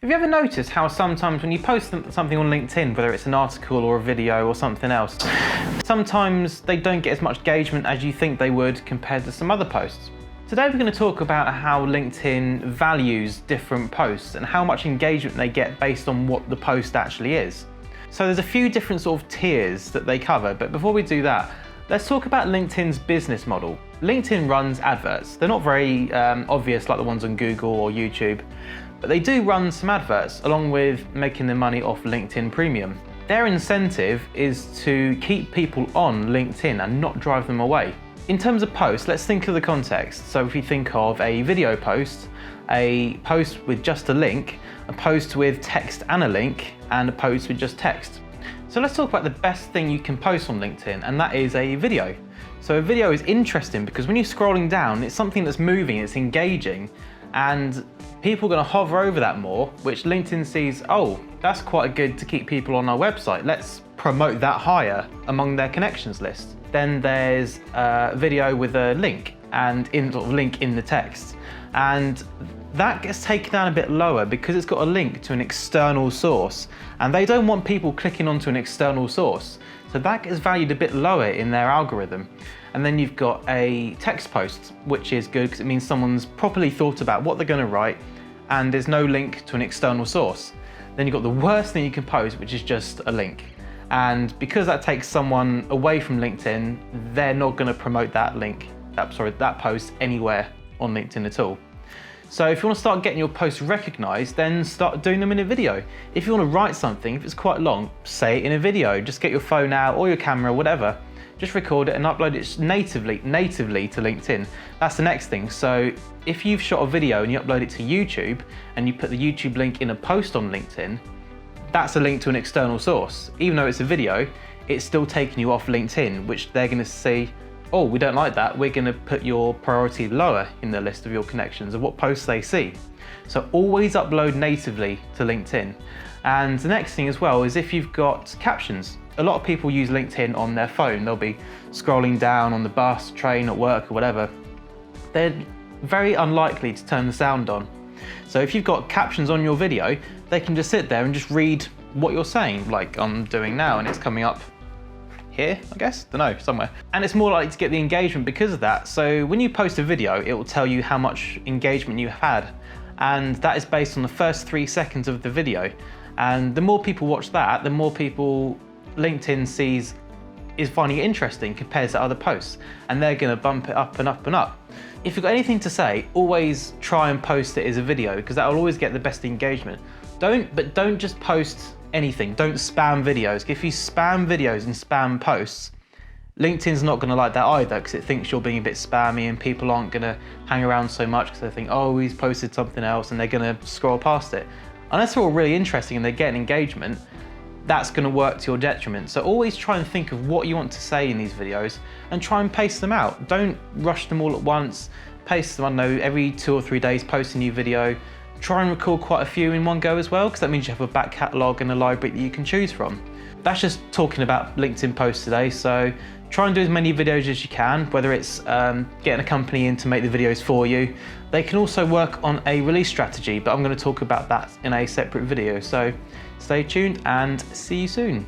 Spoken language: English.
Have you ever noticed how sometimes when you post something on LinkedIn, whether it's an article or a video or something else, sometimes they don't get as much engagement as you think they would compared to some other posts? Today we're going to talk about how LinkedIn values different posts and how much engagement they get based on what the post actually is. So there's a few different sort of tiers that they cover, but before we do that, let's talk about LinkedIn's business model. LinkedIn runs adverts. They're not very obvious like the ones on Google or YouTube, but they do run some adverts along with making their money off LinkedIn Premium. Their incentive is to keep people on LinkedIn and not drive them away. In terms of posts, let's think of the context. So if you think of a video post, a post with just a link, a post with text and a link, and a post with just text. So let's talk about the best thing you can post on LinkedIn, and that is a video. So a video is interesting because when you're scrolling down, it's something that's moving, it's engaging, and people are going to hover over that more, which LinkedIn sees, oh, that's quite good to keep people on our website. Let's promote that higher among their connections list. Then there's a video with a link and link in the text. And that gets taken down a bit lower because it's got a link to an external source, and they don't want people clicking onto an external source. So that gets valued a bit lower in their algorithm. And then you've got a text post, which is good because it means someone's properly thought about what they're going to write and there's no link to an external source. Then you've got the worst thing you can post, which is just a link. And because that takes someone away from LinkedIn, they're not going to promote that post anywhere on LinkedIn at all. So if you want to start getting your posts recognized, then start doing them in a video. If you want to write something, if it's quite long, say it in a video. Just get your phone out or your camera, whatever. Just record it and upload it natively to LinkedIn. That's the next thing. So if you've shot a video and you upload it to YouTube and you put the YouTube link in a post on LinkedIn, that's a link to an external source. Even though it's a video, it's still taking you off LinkedIn, which they're going to see, oh, we don't like that. We're going to put your priority lower in the list of your connections of what posts they see. So always upload natively to LinkedIn. And the next thing as well is if you've got captions. A lot of people use LinkedIn on their phone. They'll be scrolling down on the bus, train, at work or whatever. They're very unlikely to turn the sound on. So if you've got captions on your video, they can just sit there and just read what you're saying, like I'm doing now, and it's coming up here, I guess, don't know, somewhere. And it's more likely to get the engagement because of that. So when you post a video, it will tell you how much engagement you had. And that is based on the first 3 seconds of the video. And the more people watch that, the more people LinkedIn sees is finding it interesting compared to other posts. And they're gonna bump it up and up and up. If you've got anything to say, always try and post it as a video because that will always get the best engagement. But don't just post anything. Don't spam videos. If you spam videos and spam posts, LinkedIn's not going to like that either because it thinks you're being a bit spammy and people aren't going to hang around so much because they think, oh, he's posted something else, and they're going to scroll past it. Unless they're all really interesting and they're getting engagement, that's going to work to your detriment. So always try and think of what you want to say in these videos and try and pace them out. Don't rush them all at once. Pace them, I don't know, every 2 or 3 days, post a new video. Try and record quite a few in one go as well, because that means you have a back catalogue and a library that you can choose from. That's just talking about LinkedIn posts today, so try and do as many videos as you can, whether it's getting a company in to make the videos for you. They can also work on a release strategy, but I'm going to talk about that in a separate video. So stay tuned and see you soon.